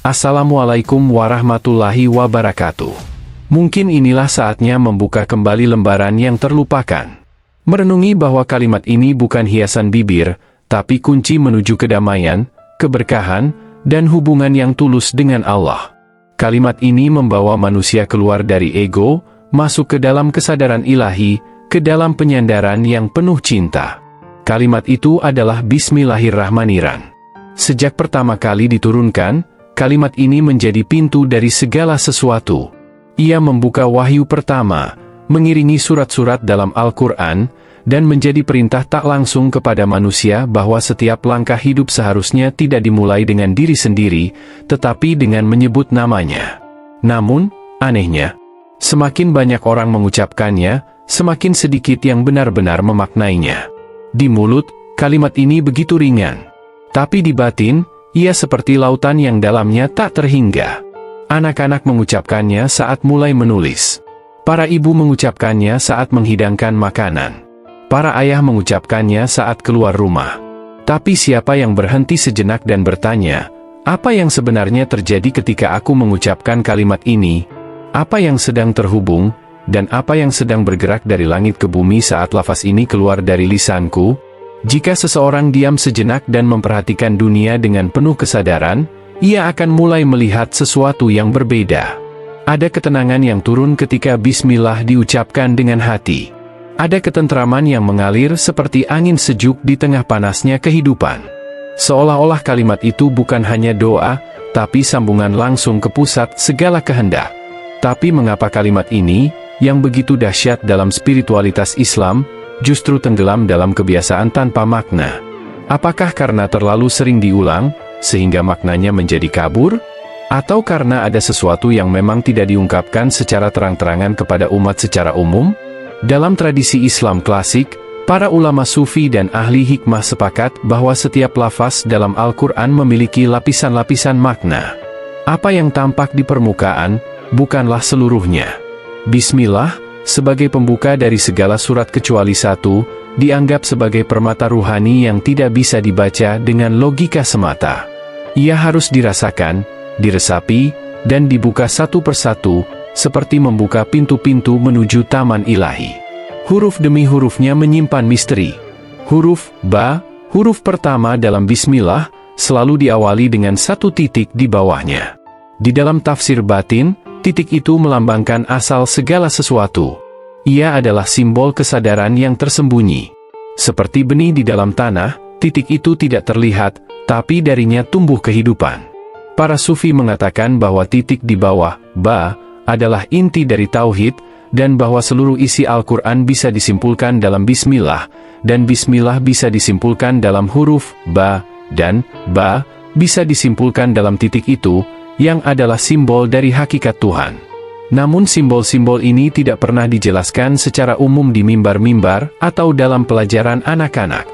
Assalamualaikum warahmatullahi wabarakatuh. Mungkin inilah saatnya membuka kembali lembaran yang terlupakan. Merenungi bahwa kalimat ini bukan hiasan bibir, tapi kunci menuju kedamaian, keberkahan, dan hubungan yang tulus dengan Allah. Kalimat ini membawa manusia keluar dari ego, masuk ke dalam kesadaran ilahi, ke dalam penyandaran yang penuh cinta. Kalimat itu adalah Bismillahirrahmanirrahim. Sejak pertama kali diturunkan, kalimat ini menjadi pintu dari segala sesuatu. Ia membuka wahyu pertama, mengiringi surat-surat dalam Al-Quran, dan menjadi perintah tak langsung kepada manusia bahwa setiap langkah hidup seharusnya tidak dimulai dengan diri sendiri, tetapi dengan menyebut namanya. Namun, anehnya, semakin banyak orang mengucapkannya, semakin sedikit yang benar-benar memaknainya. Di mulut, kalimat ini begitu ringan. Tapi di batin, ia seperti lautan yang dalamnya tak terhingga. Anak-anak mengucapkannya saat mulai menulis. Para ibu mengucapkannya saat menghidangkan makanan. Para ayah mengucapkannya saat keluar rumah. Tapi siapa yang berhenti sejenak dan bertanya, apa yang sebenarnya terjadi ketika aku mengucapkan kalimat ini? Apa yang sedang terhubung, dan apa yang sedang bergerak dari langit ke bumi saat lafaz ini keluar dari lisanku? Jika seseorang diam sejenak dan memperhatikan dunia dengan penuh kesadaran, ia akan mulai melihat sesuatu yang berbeda. Ada ketenangan yang turun ketika Bismillah diucapkan dengan hati. Ada ketentraman yang mengalir seperti angin sejuk di tengah panasnya kehidupan. Seolah-olah kalimat itu bukan hanya doa, tapi sambungan langsung ke pusat segala kehendak. Tapi mengapa kalimat ini, yang begitu dahsyat dalam spiritualitas Islam, justru tenggelam dalam kebiasaan tanpa makna? Apakah karena terlalu sering diulang, sehingga maknanya menjadi kabur? Atau karena ada sesuatu yang memang tidak diungkapkan secara terang-terangan kepada umat secara umum? Dalam tradisi Islam klasik, para ulama sufi dan ahli hikmah sepakat bahwa setiap lafaz dalam Al-Quran memiliki lapisan-lapisan makna. Apa yang tampak di permukaan, bukanlah seluruhnya. Bismillah, sebagai pembuka dari segala surat kecuali satu, dianggap sebagai permata ruhani yang tidak bisa dibaca dengan logika semata. Ia harus dirasakan, diresapi, dan dibuka satu persatu, seperti membuka pintu-pintu menuju taman ilahi. Huruf demi hurufnya menyimpan misteri. Huruf Ba, huruf pertama dalam Bismillah, selalu diawali dengan satu titik di bawahnya. Di dalam tafsir batin, titik itu melambangkan asal segala sesuatu. Ia adalah simbol kesadaran yang tersembunyi. Seperti benih di dalam tanah, titik itu tidak terlihat, tapi darinya tumbuh kehidupan. Para sufi mengatakan bahwa titik di bawah, Ba, adalah inti dari tauhid, dan bahwa seluruh isi Al-Quran bisa disimpulkan dalam Bismillah, dan Bismillah bisa disimpulkan dalam huruf Ba, dan Ba bisa disimpulkan dalam titik itu, yang adalah simbol dari hakikat Tuhan. Namun simbol-simbol ini tidak pernah dijelaskan secara umum di mimbar-mimbar atau dalam pelajaran anak-anak.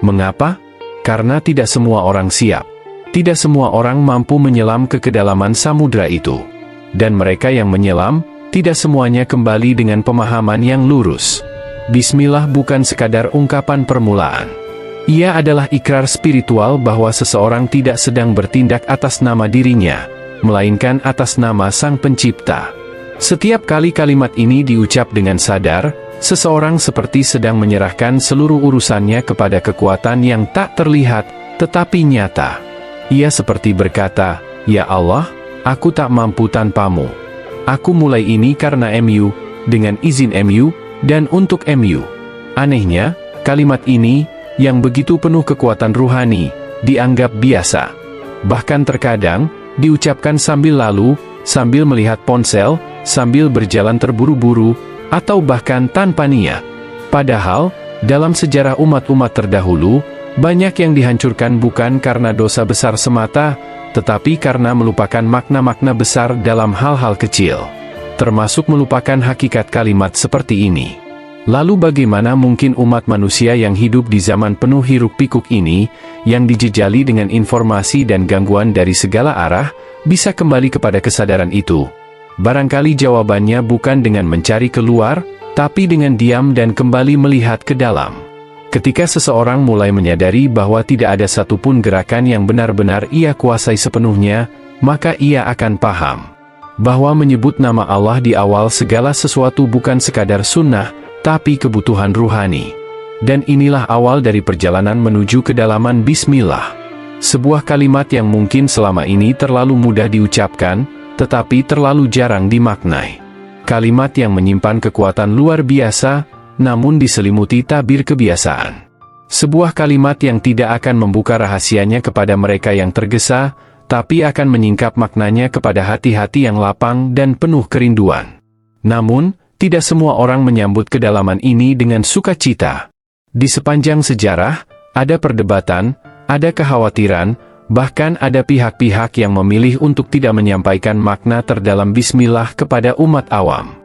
Mengapa? Karena tidak semua orang siap. Tidak semua orang mampu menyelam ke kedalaman samudra itu. Dan mereka yang menyelam, tidak semuanya kembali dengan pemahaman yang lurus. Bismillah bukan sekadar ungkapan permulaan. Ia adalah ikrar spiritual bahwa seseorang tidak sedang bertindak atas nama dirinya, melainkan atas nama Sang Pencipta. Setiap kali kalimat ini diucap dengan sadar, seseorang seperti sedang menyerahkan seluruh urusannya kepada kekuatan yang tak terlihat, tetapi nyata. Ia seperti berkata, "Ya Allah, aku tak mampu tanpamu. Aku mulai ini karena MU, dengan izin MU, dan untuk MU." Anehnya, kalimat ini, yang begitu penuh kekuatan ruhani, dianggap biasa. Bahkan terkadang, diucapkan sambil lalu, sambil melihat ponsel, sambil berjalan terburu-buru, atau bahkan tanpa niat. Padahal, dalam sejarah umat-umat terdahulu, banyak yang dihancurkan bukan karena dosa besar semata, tetapi karena melupakan makna-makna besar dalam hal-hal kecil. Termasuk melupakan hakikat kalimat seperti ini. Lalu bagaimana mungkin umat manusia yang hidup di zaman penuh hiruk-pikuk ini, yang dijejali dengan informasi dan gangguan dari segala arah, bisa kembali kepada kesadaran itu? Barangkali jawabannya bukan dengan mencari keluar, tapi dengan diam dan kembali melihat ke dalam. Ketika seseorang mulai menyadari bahwa tidak ada satupun gerakan yang benar-benar ia kuasai sepenuhnya, maka ia akan paham bahwa menyebut nama Allah di awal segala sesuatu bukan sekadar sunnah, tapi kebutuhan ruhani. Dan inilah awal dari perjalanan menuju kedalaman Bismillah. Sebuah kalimat yang mungkin selama ini terlalu mudah diucapkan, tetapi terlalu jarang dimaknai. Kalimat yang menyimpan kekuatan luar biasa, namun diselimuti tabir kebiasaan. Sebuah kalimat yang tidak akan membuka rahasianya kepada mereka yang tergesa, tapi akan menyingkap maknanya kepada hati-hati yang lapang dan penuh kerinduan. Namun, tidak semua orang menyambut kedalaman ini dengan sukacita. Di sepanjang sejarah, ada perdebatan, ada kekhawatiran, bahkan ada pihak-pihak yang memilih untuk tidak menyampaikan makna terdalam Bismillah kepada umat awam.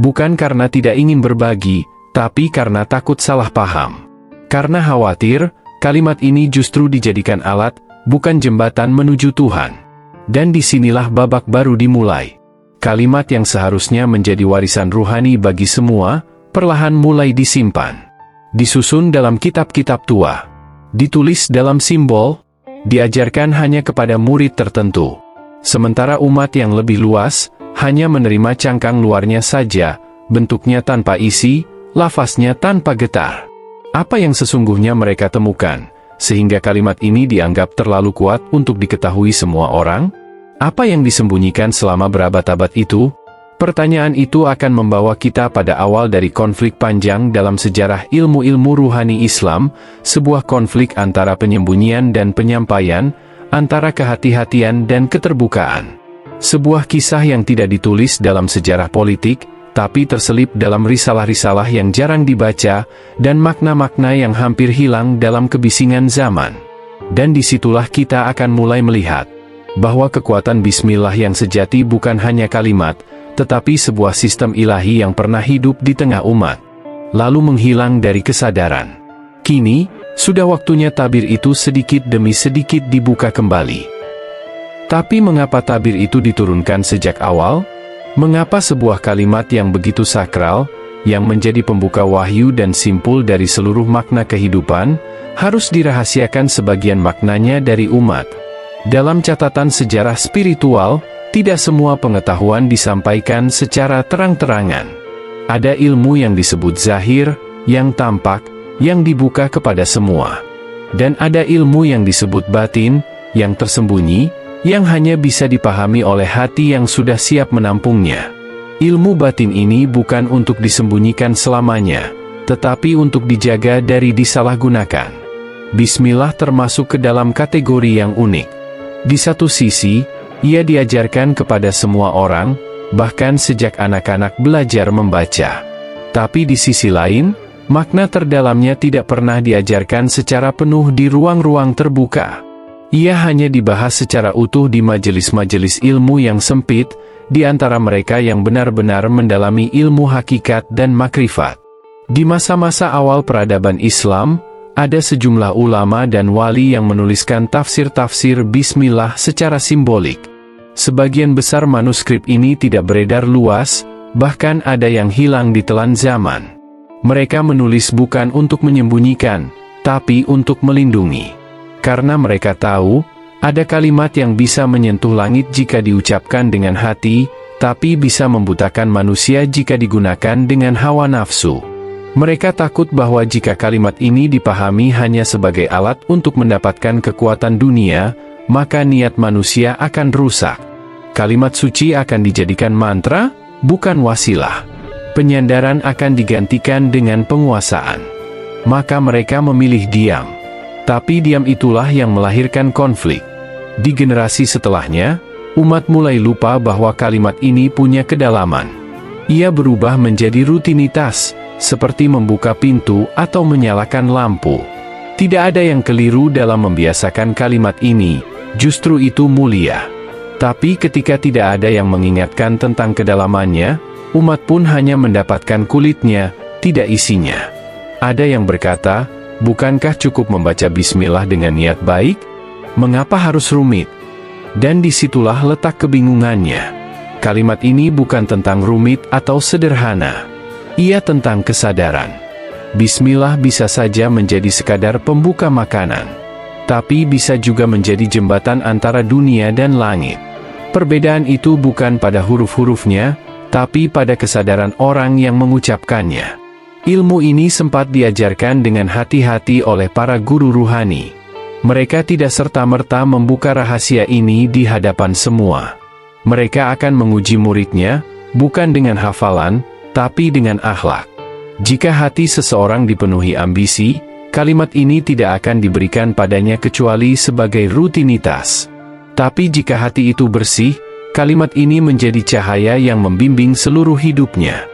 Bukan karena tidak ingin berbagi, tapi karena takut salah paham. Karena khawatir, kalimat ini justru dijadikan alat, bukan jembatan menuju Tuhan. Dan disinilah babak baru dimulai. Kalimat yang seharusnya menjadi warisan ruhani bagi semua, perlahan mulai disimpan. Disusun dalam kitab-kitab tua. Ditulis dalam simbol, diajarkan hanya kepada murid tertentu. Sementara umat yang lebih luas, hanya menerima cangkang luarnya saja, bentuknya tanpa isi, lafaznya tanpa getar. Apa yang sesungguhnya mereka temukan, sehingga kalimat ini dianggap terlalu kuat untuk diketahui semua orang? Apa yang disembunyikan selama berabad-abad itu? Pertanyaan itu akan membawa kita pada awal dari konflik panjang dalam sejarah ilmu-ilmu ruhani Islam, sebuah konflik antara penyembunyian dan penyampaian, antara kehati-hatian dan keterbukaan. Sebuah kisah yang tidak ditulis dalam sejarah politik, tapi terselip dalam risalah-risalah yang jarang dibaca, dan makna-makna yang hampir hilang dalam kebisingan zaman. Dan disitulah kita akan mulai melihat bahwa kekuatan Bismillah yang sejati bukan hanya kalimat, tetapi sebuah sistem ilahi yang pernah hidup di tengah umat, lalu menghilang dari kesadaran. Kini, sudah waktunya tabir itu sedikit demi sedikit dibuka kembali. Tapi mengapa tabir itu diturunkan sejak awal? Mengapa sebuah kalimat yang begitu sakral, yang menjadi pembuka wahyu dan simpul dari seluruh makna kehidupan, harus dirahasiakan sebagian maknanya dari umat? Dalam catatan sejarah spiritual, tidak semua pengetahuan disampaikan secara terang-terangan. Ada ilmu yang disebut zahir, yang tampak, yang dibuka kepada semua. Dan ada ilmu yang disebut batin, yang tersembunyi, yang hanya bisa dipahami oleh hati yang sudah siap menampungnya. Ilmu batin ini bukan untuk disembunyikan selamanya, tetapi untuk dijaga dari disalahgunakan. Bismillah termasuk ke dalam kategori yang unik. Di satu sisi, ia diajarkan kepada semua orang, bahkan sejak anak-anak belajar membaca. Tapi di sisi lain, makna terdalamnya tidak pernah diajarkan secara penuh di ruang-ruang terbuka. Ia hanya dibahas secara utuh di majelis-majelis ilmu yang sempit, di antara mereka yang benar-benar mendalami ilmu hakikat dan makrifat. Di masa-masa awal peradaban Islam, ada sejumlah ulama dan wali yang menuliskan tafsir-tafsir Bismillah secara simbolik. Sebagian besar manuskrip ini tidak beredar luas, bahkan ada yang hilang di telan zaman. Mereka menulis bukan untuk menyembunyikan, tapi untuk melindungi. Karena mereka tahu, ada kalimat yang bisa menyentuh langit jika diucapkan dengan hati, tapi bisa membutakan manusia jika digunakan dengan hawa nafsu. Mereka takut bahwa jika kalimat ini dipahami hanya sebagai alat untuk mendapatkan kekuatan dunia, maka niat manusia akan rusak. Kalimat suci akan dijadikan mantra, bukan wasilah. Penyandaran akan digantikan dengan penguasaan. Maka mereka memilih diam. Tapi diam itulah yang melahirkan konflik. Di generasi setelahnya, umat mulai lupa bahwa kalimat ini punya kedalaman. Ia berubah menjadi rutinitas, seperti membuka pintu atau menyalakan lampu. Tidak ada yang keliru dalam membiasakan kalimat ini, justru itu mulia. Tapi ketika tidak ada yang mengingatkan tentang kedalamannya, umat pun hanya mendapatkan kulitnya, tidak isinya. Ada yang berkata, bukankah cukup membaca Bismillah dengan niat baik? Mengapa harus rumit? Dan disitulah letak kebingungannya. Kalimat ini bukan tentang rumit atau sederhana. Ia tentang kesadaran. Bismillah bisa saja menjadi sekadar pembuka makanan. Tapi bisa juga menjadi jembatan antara dunia dan langit. Perbedaan itu bukan pada huruf-hurufnya, tapi pada kesadaran orang yang mengucapkannya. Ilmu ini sempat diajarkan dengan hati-hati oleh para guru ruhani. Mereka tidak serta-merta membuka rahasia ini di hadapan semua. Mereka akan menguji muridnya, bukan dengan hafalan, tapi dengan akhlak. Jika hati seseorang dipenuhi ambisi, kalimat ini tidak akan diberikan padanya kecuali sebagai rutinitas. Tapi jika hati itu bersih, kalimat ini menjadi cahaya yang membimbing seluruh hidupnya.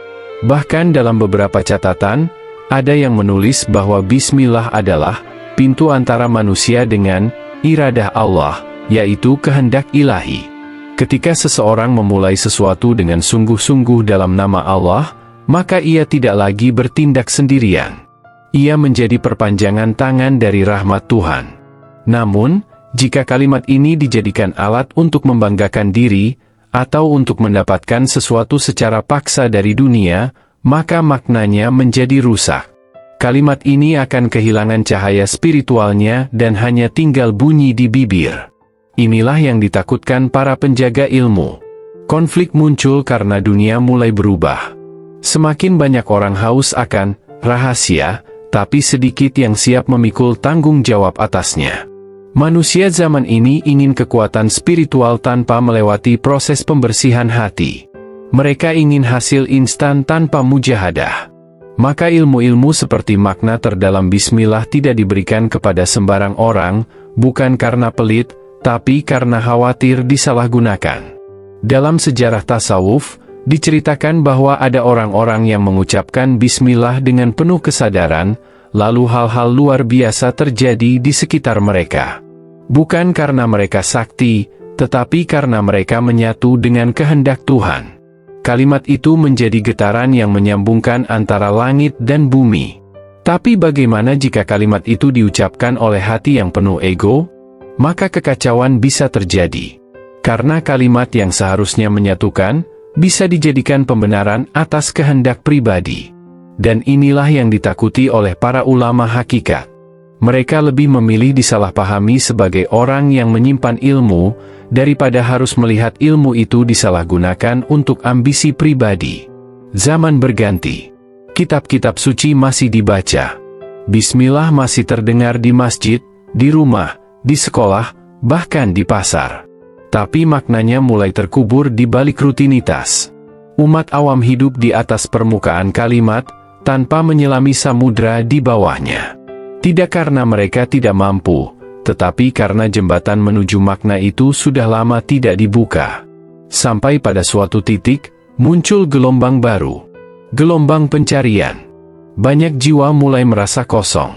Bahkan dalam beberapa catatan, ada yang menulis bahwa Bismillah adalah pintu antara manusia dengan iradah Allah, yaitu kehendak ilahi. Ketika seseorang memulai sesuatu dengan sungguh-sungguh dalam nama Allah, maka ia tidak lagi bertindak sendirian. Ia menjadi perpanjangan tangan dari rahmat Tuhan. Namun, jika kalimat ini dijadikan alat untuk membanggakan diri, atau untuk mendapatkan sesuatu secara paksa dari dunia, maka maknanya menjadi rusak. Kalimat ini akan kehilangan cahaya spiritualnya dan hanya tinggal bunyi di bibir. Inilah yang ditakutkan para penjaga ilmu. Konflik muncul karena dunia mulai berubah. Semakin banyak orang haus akan rahasia, tapi sedikit yang siap memikul tanggung jawab atasnya. Manusia zaman ini ingin kekuatan spiritual tanpa melewati proses pembersihan hati. Mereka ingin hasil instan tanpa mujahadah. Maka ilmu-ilmu seperti makna terdalam Bismillah tidak diberikan kepada sembarang orang, bukan karena pelit, tapi karena khawatir disalahgunakan. Dalam sejarah tasawuf, diceritakan bahwa ada orang-orang yang mengucapkan Bismillah dengan penuh kesadaran, lalu hal-hal luar biasa terjadi di sekitar mereka. Bukan karena mereka sakti, tetapi karena mereka menyatu dengan kehendak Tuhan. Kalimat itu menjadi getaran yang menyambungkan antara langit dan bumi. Tapi bagaimana jika kalimat itu diucapkan oleh hati yang penuh ego? Maka kekacauan bisa terjadi. Karena kalimat yang seharusnya menyatukan, bisa dijadikan pembenaran atas kehendak pribadi. Dan inilah yang ditakuti oleh para ulama hakikat. Mereka lebih memilih disalahpahami sebagai orang yang menyimpan ilmu, daripada harus melihat ilmu itu disalahgunakan untuk ambisi pribadi. Zaman berganti. Kitab-kitab suci masih dibaca. Bismillah masih terdengar di masjid, di rumah, di sekolah, bahkan di pasar. Tapi maknanya mulai terkubur di balik rutinitas. Umat awam hidup di atas permukaan kalimat, tanpa menyelami samudra di bawahnya. Tidak karena mereka tidak mampu, tetapi karena jembatan menuju makna itu sudah lama tidak dibuka. Sampai pada suatu titik, muncul gelombang baru. Gelombang pencarian. Banyak jiwa mulai merasa kosong.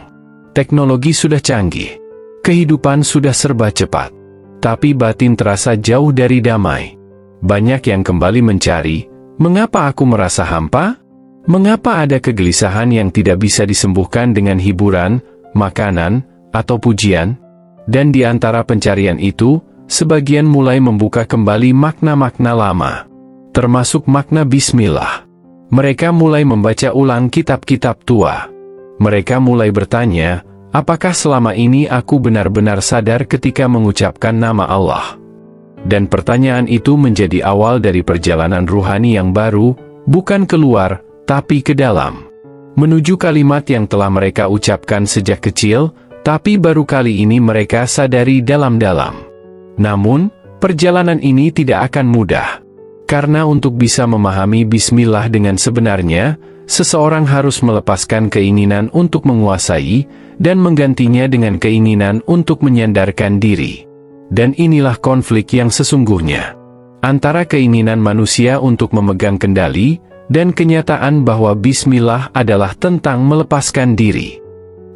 Teknologi sudah canggih. Kehidupan sudah serba cepat. Tapi batin terasa jauh dari damai. Banyak yang kembali mencari, mengapa aku merasa hampa? Mengapa ada kegelisahan yang tidak bisa disembuhkan dengan hiburan, makanan, atau pujian? Dan di antara pencarian itu, sebagian mulai membuka kembali makna-makna lama. Termasuk makna Bismillah. Mereka mulai membaca ulang kitab-kitab tua. Mereka mulai bertanya, apakah selama ini aku benar-benar sadar ketika mengucapkan nama Allah? Dan pertanyaan itu menjadi awal dari perjalanan ruhani yang baru, bukan keluar, tapi ke dalam. Menuju kalimat yang telah mereka ucapkan sejak kecil, tapi baru kali ini mereka sadari dalam-dalam. Namun, perjalanan ini tidak akan mudah. Karena untuk bisa memahami Bismillah dengan sebenarnya, seseorang harus melepaskan keinginan untuk menguasai, dan menggantinya dengan keinginan untuk menyandarkan diri. Dan inilah konflik yang sesungguhnya. Antara keinginan manusia untuk memegang kendali, dan kenyataan bahwa Bismillah adalah tentang melepaskan diri.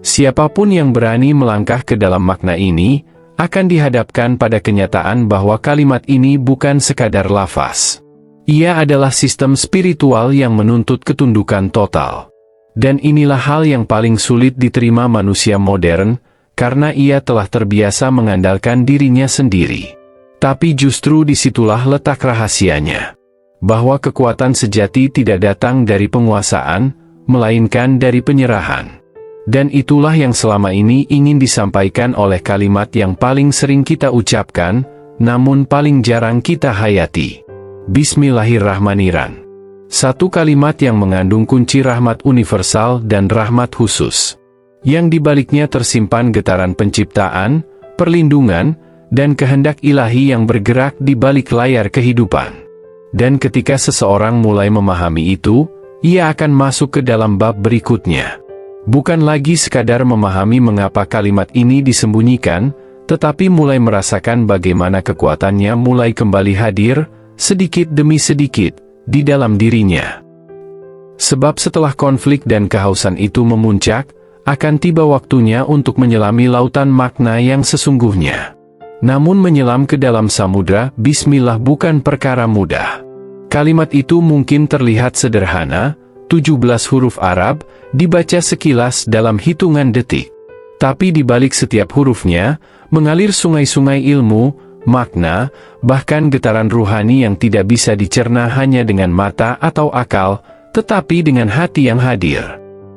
Siapapun yang berani melangkah ke dalam makna ini, akan dihadapkan pada kenyataan bahwa kalimat ini bukan sekadar lafaz. Ia adalah sistem spiritual yang menuntut ketundukan total. Dan inilah hal yang paling sulit diterima manusia modern, karena ia telah terbiasa mengandalkan dirinya sendiri. Tapi justru disitulah letak rahasianya. Bahwa kekuatan sejati tidak datang dari penguasaan, melainkan dari penyerahan. Dan itulah yang selama ini ingin disampaikan oleh kalimat yang paling sering kita ucapkan, namun paling jarang kita hayati. Bismillahirrahmanirrahim. Satu kalimat yang mengandung kunci rahmat universal dan rahmat khusus. Yang dibaliknya tersimpan getaran penciptaan, perlindungan, dan kehendak ilahi yang bergerak di balik layar kehidupan. Dan ketika seseorang mulai memahami itu, ia akan masuk ke dalam bab berikutnya. Bukan lagi sekadar memahami mengapa kalimat ini disembunyikan, tetapi mulai merasakan bagaimana kekuatannya mulai kembali hadir, sedikit demi sedikit, di dalam dirinya. Sebab setelah konflik dan kehausan itu memuncak, akan tiba waktunya untuk menyelami lautan makna yang sesungguhnya. Namun menyelam ke dalam samudra Bismillah bukan perkara mudah. Kalimat itu mungkin terlihat sederhana, 17 huruf Arab, dibaca sekilas dalam hitungan detik. Tapi di balik setiap hurufnya, mengalir sungai-sungai ilmu, makna, bahkan getaran ruhani yang tidak bisa dicerna hanya dengan mata atau akal, tetapi dengan hati yang hadir.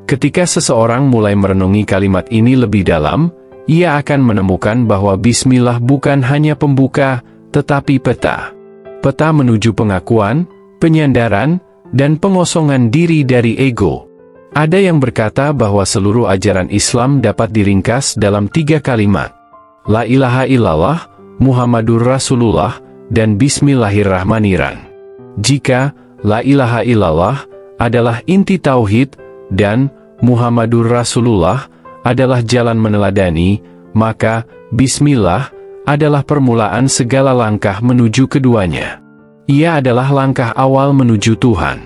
Ketika seseorang mulai merenungi kalimat ini lebih dalam, ia akan menemukan bahwa Bismillah bukan hanya pembuka, tetapi peta. Peta menuju pengakuan, penyandaran, dan pengosongan diri dari ego. Ada yang berkata bahwa seluruh ajaran Islam dapat diringkas dalam 3 kalimat. La ilaha illallah, Muhammadur Rasulullah, dan Bismillahirrahmanirrahim. Jika La ilaha illallah adalah inti tauhid, dan Muhammadur Rasulullah adalah jalan meneladani, maka Bismillah adalah permulaan segala langkah menuju keduanya. Ia adalah langkah awal menuju Tuhan.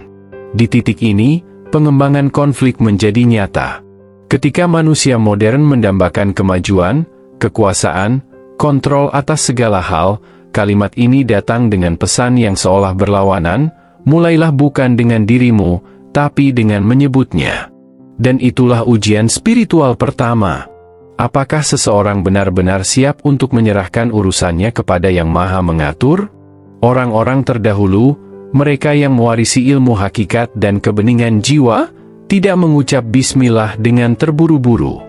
Di titik ini, pengembangan konflik menjadi nyata. Ketika manusia modern mendambakan kemajuan, kekuasaan, kontrol atas segala hal, kalimat ini datang dengan pesan yang seolah berlawanan, mulailah bukan dengan dirimu, tapi dengan menyebutnya. Dan itulah ujian spiritual pertama. Apakah seseorang benar-benar siap untuk menyerahkan urusannya kepada Yang Maha Mengatur? Orang-orang terdahulu, mereka yang mewarisi ilmu hakikat dan kebeningan jiwa, tidak mengucap Bismillah dengan terburu-buru.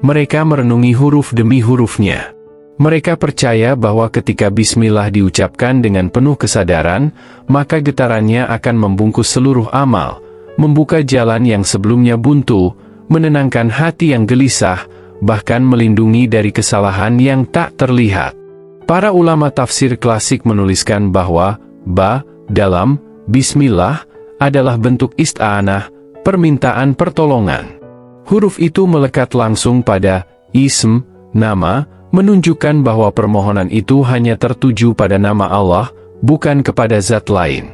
Mereka merenungi huruf demi hurufnya. Mereka percaya bahwa ketika Bismillah diucapkan dengan penuh kesadaran, maka getarannya akan membungkus seluruh amal, membuka jalan yang sebelumnya buntu, menenangkan hati yang gelisah, bahkan melindungi dari kesalahan yang tak terlihat. Para ulama tafsir klasik menuliskan bahwa ba dalam Bismillah adalah bentuk isti'anah, permintaan pertolongan. Huruf itu melekat langsung pada ism, nama, menunjukkan bahwa permohonan itu hanya tertuju pada nama Allah, bukan kepada zat lain.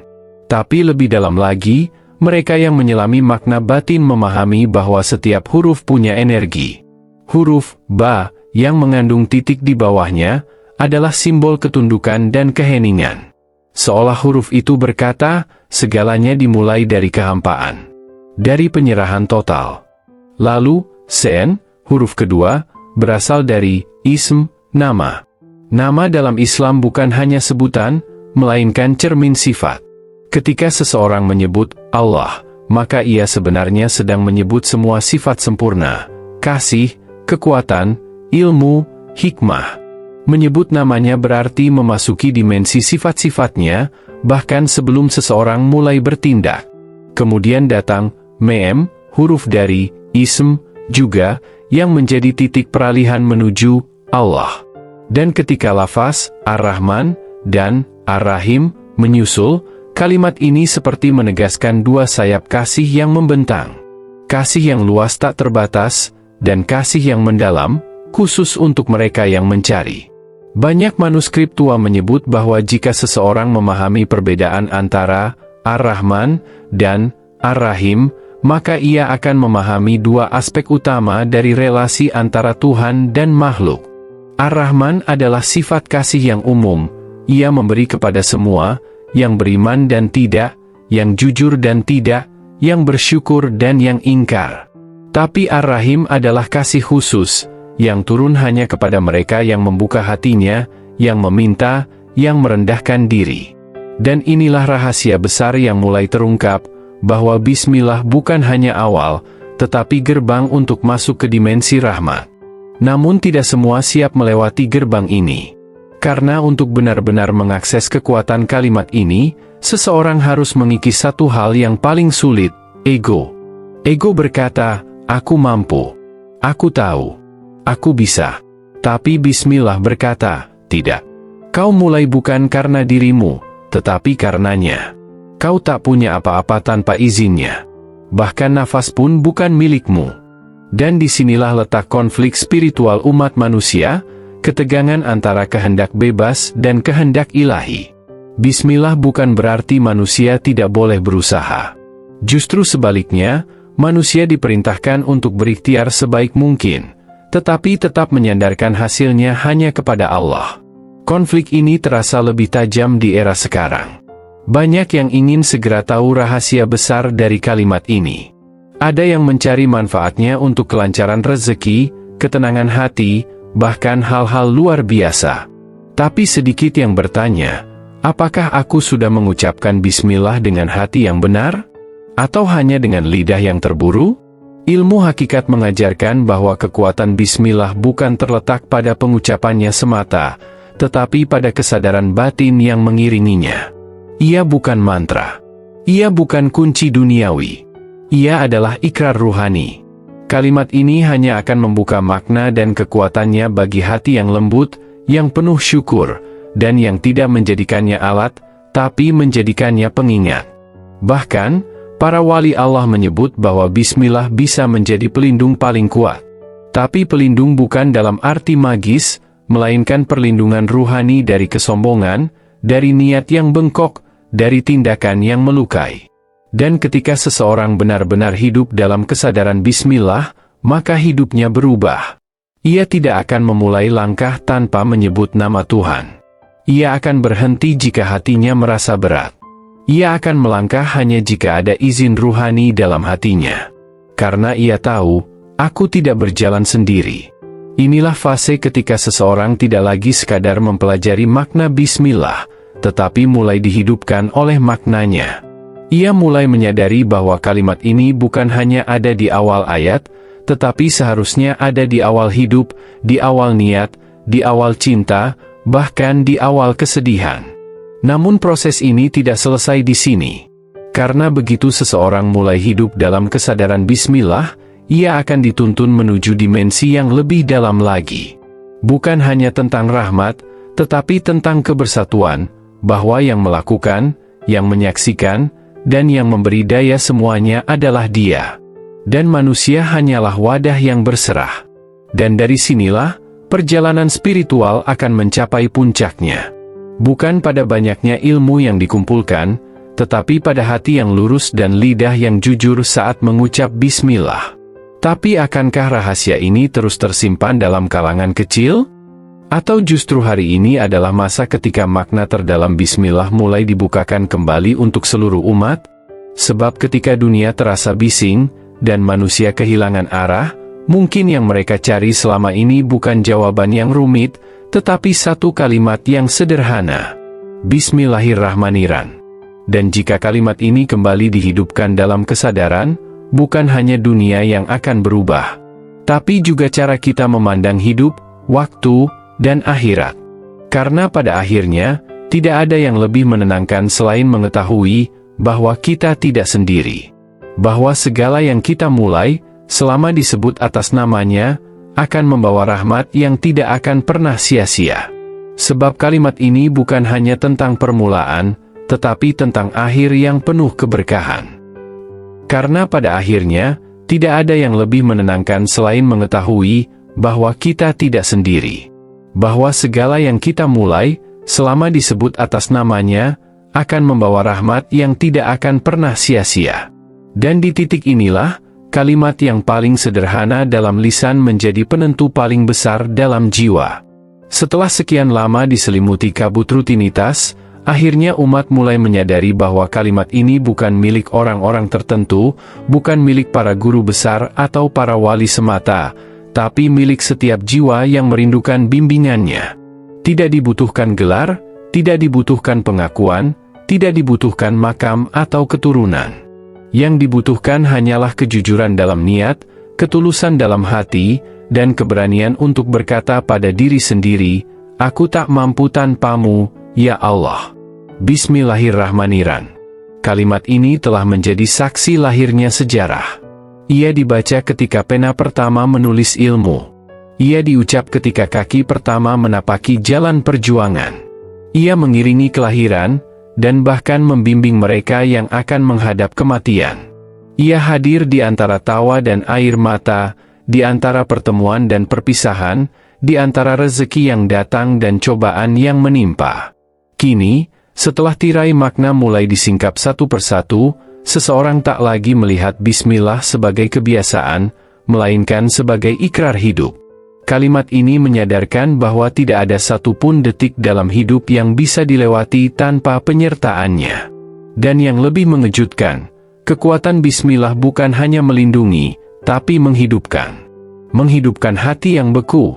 Tapi lebih dalam lagi, mereka yang menyelami makna batin memahami bahwa setiap huruf punya energi. Huruf ba yang mengandung titik di bawahnya adalah simbol ketundukan dan keheningan. Seolah huruf itu berkata, segalanya dimulai dari kehampaan, dari penyerahan total. Lalu, sen, huruf kedua, berasal dari ism, nama. Nama dalam Islam bukan hanya sebutan, melainkan cermin sifat. Ketika seseorang menyebut Allah, maka ia sebenarnya sedang menyebut semua sifat sempurna, kasih, kekuatan, ilmu, hikmah. Menyebut namanya berarti memasuki dimensi sifat-sifatnya, bahkan sebelum seseorang mulai bertindak. Kemudian datang mem, huruf dari ism, juga, yang menjadi titik peralihan menuju Allah. Dan ketika lafaz Ar-Rahman dan Ar-Rahim menyusul, kalimat ini seperti menegaskan dua sayap kasih yang membentang. Kasih yang luas tak terbatas, dan kasih yang mendalam, khusus untuk mereka yang mencari. Banyak manuskrip tua menyebut bahwa jika seseorang memahami perbedaan antara Ar-Rahman dan Ar-Rahim, maka ia akan memahami dua aspek utama dari relasi antara Tuhan dan makhluk. Ar-Rahman adalah sifat kasih yang umum, ia memberi kepada semua, yang beriman dan tidak, yang jujur dan tidak, yang bersyukur dan yang ingkar. Tapi Ar-Rahim adalah kasih khusus, yang turun hanya kepada mereka yang membuka hatinya, yang meminta, yang merendahkan diri. Dan inilah rahasia besar yang mulai terungkap, bahwa Bismillah bukan hanya awal, tetapi gerbang untuk masuk ke dimensi rahmat. Namun tidak semua siap melewati gerbang ini. Karena untuk benar-benar mengakses kekuatan kalimat ini, seseorang harus mengikis satu hal yang paling sulit, ego. Ego berkata, aku mampu, aku tahu, aku bisa. Tapi Bismillah berkata, tidak. Kau mulai bukan karena dirimu, tetapi karenanya. Kau tak punya apa-apa tanpa izinnya. Bahkan nafas pun bukan milikmu. Dan disinilah letak konflik spiritual umat manusia, ketegangan antara kehendak bebas dan kehendak ilahi. Bismillah bukan berarti manusia tidak boleh berusaha. Justru sebaliknya, manusia diperintahkan untuk berikhtiar sebaik mungkin, tetapi tetap menyandarkan hasilnya hanya kepada Allah. Konflik ini terasa lebih tajam di era sekarang. Banyak yang ingin segera tahu rahasia besar dari kalimat ini. Ada yang mencari manfaatnya untuk kelancaran rezeki, ketenangan hati, bahkan hal-hal luar biasa. Tapi sedikit yang bertanya, apakah aku sudah mengucapkan Bismillah dengan hati yang benar? Atau hanya dengan lidah yang terburu? Ilmu hakikat mengajarkan bahwa kekuatan Bismillah bukan terletak pada pengucapannya semata, tetapi pada kesadaran batin yang mengiringinya. Ia bukan mantra. Ia bukan kunci duniawi. Ia adalah ikrar ruhani. Kalimat ini hanya akan membuka makna dan kekuatannya bagi hati yang lembut, yang penuh syukur, dan yang tidak menjadikannya alat, tapi menjadikannya pengingat. Bahkan, para wali Allah menyebut bahwa Bismillah bisa menjadi pelindung paling kuat. Tapi pelindung bukan dalam arti magis, melainkan perlindungan ruhani dari kesombongan, dari niat yang bengkok, dari tindakan yang melukai. Dan ketika seseorang benar-benar hidup dalam kesadaran Bismillah, maka hidupnya berubah. Ia tidak akan memulai langkah tanpa menyebut nama Tuhan. Ia akan berhenti jika hatinya merasa berat. Ia akan melangkah hanya jika ada izin ruhani dalam hatinya. Karena ia tahu, aku tidak berjalan sendiri. Inilah fase ketika seseorang tidak lagi sekadar mempelajari makna Bismillah, tetapi mulai dihidupkan oleh maknanya. Ia mulai menyadari bahwa kalimat ini bukan hanya ada di awal ayat, tetapi seharusnya ada di awal hidup, di awal niat, di awal cinta, bahkan di awal kesedihan. Namun proses ini tidak selesai di sini. Karena begitu seseorang mulai hidup dalam kesadaran Bismillah, ia akan dituntun menuju dimensi yang lebih dalam lagi. Bukan hanya tentang rahmat, tetapi tentang kebersatuan, bahwa yang melakukan, yang menyaksikan, dan yang memberi daya semuanya adalah Dia. Dan manusia hanyalah wadah yang berserah. Dan dari sinilah, perjalanan spiritual akan mencapai puncaknya. Bukan pada banyaknya ilmu yang dikumpulkan, tetapi pada hati yang lurus dan lidah yang jujur saat mengucap Bismillah. Tapi akankah rahasia ini terus tersimpan dalam kalangan kecil? Atau justru hari ini adalah masa ketika makna terdalam Bismillah mulai dibukakan kembali untuk seluruh umat? Sebab ketika dunia terasa bising, dan manusia kehilangan arah, mungkin yang mereka cari selama ini bukan jawaban yang rumit, tetapi satu kalimat yang sederhana. Bismillahirrahmanirrahim. Dan jika kalimat ini kembali dihidupkan dalam kesadaran, bukan hanya dunia yang akan berubah, tapi juga cara kita memandang hidup, waktu, dan akhirat. Karena pada akhirnya, tidak ada yang lebih menenangkan selain mengetahui bahwa kita tidak sendiri. Bahwa segala yang kita mulai, selama disebut atas namanya, akan membawa rahmat yang tidak akan pernah sia-sia. Sebab kalimat ini bukan hanya tentang permulaan, tetapi tentang akhir yang penuh keberkahan. Karena pada akhirnya, tidak ada yang lebih menenangkan selain mengetahui bahwa kita tidak sendiri. Bahwa segala yang kita mulai, selama disebut atas namanya, akan membawa rahmat yang tidak akan pernah sia-sia. Dan di titik inilah, kalimat yang paling sederhana dalam lisan menjadi penentu paling besar dalam jiwa. Setelah sekian lama diselimuti kabut rutinitas, akhirnya umat mulai menyadari bahwa kalimat ini bukan milik orang-orang tertentu, bukan milik para guru besar atau para wali semata, tapi milik setiap jiwa yang merindukan bimbingannya. Tidak dibutuhkan gelar, tidak dibutuhkan pengakuan, tidak dibutuhkan makam atau keturunan. Yang dibutuhkan hanyalah kejujuran dalam niat, ketulusan dalam hati, dan keberanian untuk berkata pada diri sendiri, Aku tak mampu tanpamu, ya Allah. Bismillahirrahmanirrahim. Kalimat ini telah menjadi saksi lahirnya sejarah. Ia dibaca ketika pena pertama menulis ilmu. Ia diucap ketika kaki pertama menapaki jalan perjuangan. Ia mengiringi kelahiran, dan bahkan membimbing mereka yang akan menghadap kematian. Ia hadir di antara tawa dan air mata, di antara pertemuan dan perpisahan, di antara rezeki yang datang dan cobaan yang menimpa. Kini, setelah tirai makna mulai disingkap satu persatu, seseorang tak lagi melihat bismillah sebagai kebiasaan, melainkan sebagai ikrar hidup. Kalimat ini menyadarkan bahwa tidak ada satupun detik dalam hidup yang bisa dilewati tanpa penyertaannya. Dan yang lebih mengejutkan, kekuatan bismillah bukan hanya melindungi, tapi menghidupkan. Menghidupkan hati yang beku,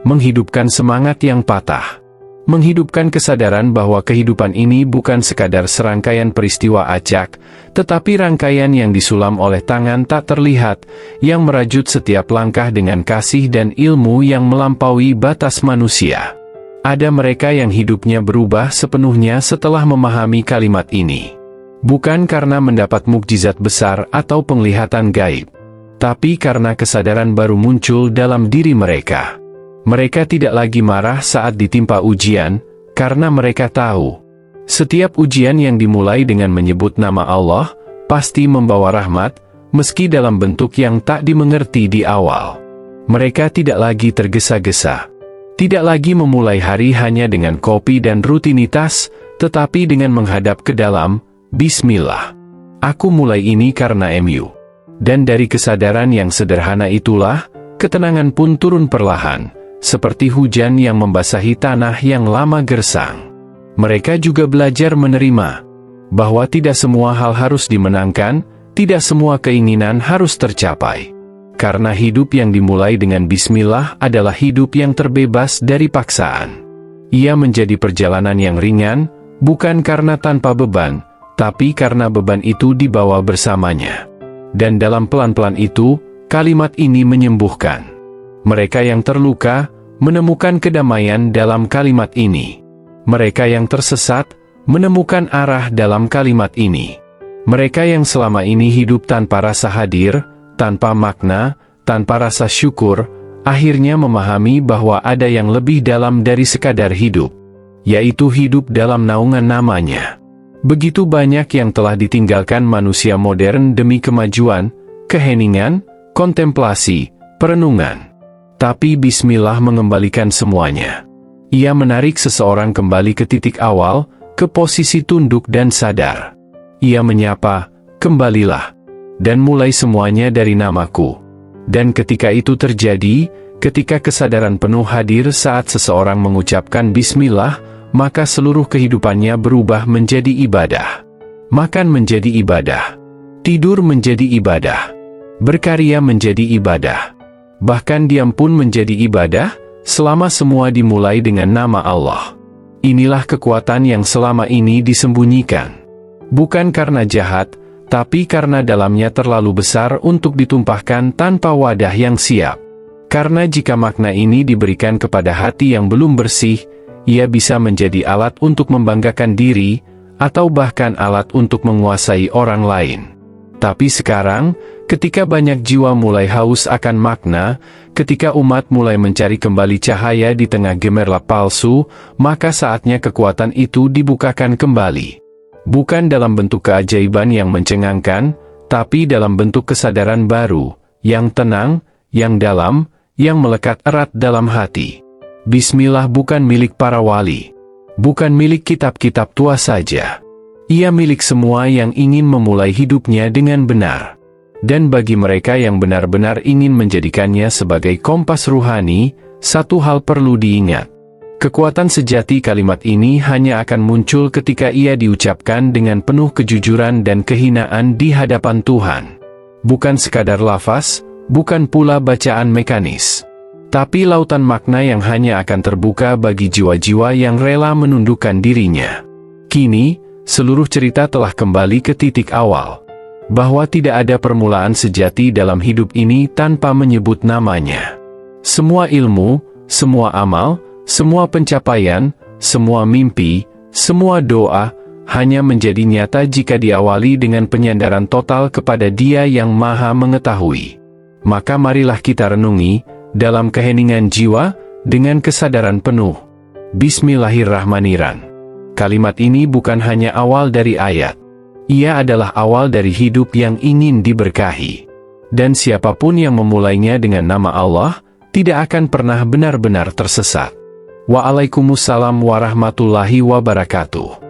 menghidupkan semangat yang patah, menghidupkan kesadaran bahwa kehidupan ini bukan sekadar serangkaian peristiwa acak, tetapi rangkaian yang disulam oleh tangan tak terlihat, yang merajut setiap langkah dengan kasih dan ilmu yang melampaui batas manusia. Ada mereka yang hidupnya berubah sepenuhnya setelah memahami kalimat ini. Bukan karena mendapat mukjizat besar atau penglihatan gaib, tapi karena kesadaran baru muncul dalam diri mereka. Mereka tidak lagi marah saat ditimpa ujian, karena mereka tahu, setiap ujian yang dimulai dengan menyebut nama Allah, pasti membawa rahmat, meski dalam bentuk yang tak dimengerti di awal. Mereka tidak lagi tergesa-gesa. Tidak lagi memulai hari hanya dengan kopi dan rutinitas, tetapi dengan menghadap ke dalam, Bismillah. Aku mulai ini karena MU. Dan dari kesadaran yang sederhana itulah, ketenangan pun turun perlahan, seperti hujan yang membasahi tanah yang lama gersang. Mereka juga belajar menerima bahwa tidak semua hal harus dimenangkan, tidak semua keinginan harus tercapai. Karena hidup yang dimulai dengan bismillah adalah hidup yang terbebas dari paksaan. Ia menjadi perjalanan yang ringan, bukan karena tanpa beban, tapi karena beban itu dibawa bersamanya. Dan dalam pelan-pelan itu, kalimat ini menyembuhkan. Mereka yang terluka, menemukan kedamaian dalam kalimat ini. Mereka yang tersesat, menemukan arah dalam kalimat ini. Mereka yang selama ini hidup tanpa rasa hadir, tanpa makna, tanpa rasa syukur, akhirnya memahami bahwa ada yang lebih dalam dari sekadar hidup, yaitu hidup dalam naungan namanya. Begitu banyak yang telah ditinggalkan manusia modern demi kemajuan, keheningan, kontemplasi, perenungan. Tapi bismillah mengembalikan semuanya. Ia menarik seseorang kembali ke titik awal, ke posisi tunduk dan sadar. Ia menyapa, kembalilah, dan mulai semuanya dari namaku. Dan ketika itu terjadi, ketika kesadaran penuh hadir saat seseorang mengucapkan bismillah, maka seluruh kehidupannya berubah menjadi ibadah. Makan menjadi ibadah. Tidur menjadi ibadah. Berkarya menjadi ibadah. Bahkan diam pun menjadi ibadah, selama semua dimulai dengan nama Allah. Inilah kekuatan yang selama ini disembunyikan. Bukan karena jahat, tapi karena dalamnya terlalu besar untuk ditumpahkan tanpa wadah yang siap. Karena jika makna ini diberikan kepada hati yang belum bersih, ia bisa menjadi alat untuk membanggakan diri, atau bahkan alat untuk menguasai orang lain. Tapi sekarang, ketika banyak jiwa mulai haus akan makna, ketika umat mulai mencari kembali cahaya di tengah gemerlap palsu, maka saatnya kekuatan itu dibukakan kembali. Bukan dalam bentuk keajaiban yang mencengangkan, tapi dalam bentuk kesadaran baru, yang tenang, yang dalam, yang melekat erat dalam hati. Bismillah bukan milik para wali. Bukan milik kitab-kitab tua saja. Ia milik semua yang ingin memulai hidupnya dengan benar. Dan bagi mereka yang benar-benar ingin menjadikannya sebagai kompas ruhani, satu hal perlu diingat. Kekuatan sejati kalimat ini hanya akan muncul ketika ia diucapkan dengan penuh kejujuran dan kehinaan di hadapan Tuhan. Bukan sekadar lafaz, bukan pula bacaan mekanis. Tapi lautan makna yang hanya akan terbuka bagi jiwa-jiwa yang rela menundukkan dirinya. Kini, seluruh cerita telah kembali ke titik awal. Bahwa tidak ada permulaan sejati dalam hidup ini tanpa menyebut namanya. Semua ilmu, semua amal, Semua pencapaian, semua mimpi, semua doa, hanya menjadi nyata jika diawali dengan penyandaran total kepada Dia yang Maha Mengetahui. Maka marilah kita renungi, dalam keheningan jiwa, dengan kesadaran penuh. Bismillahirrahmanirrahim. Kalimat ini bukan hanya awal dari ayat. Ia adalah awal dari hidup yang ingin diberkahi. Dan siapapun yang memulainya dengan nama Allah, tidak akan pernah benar-benar tersesat. Waalaikumsalam warahmatullahi wabarakatuh.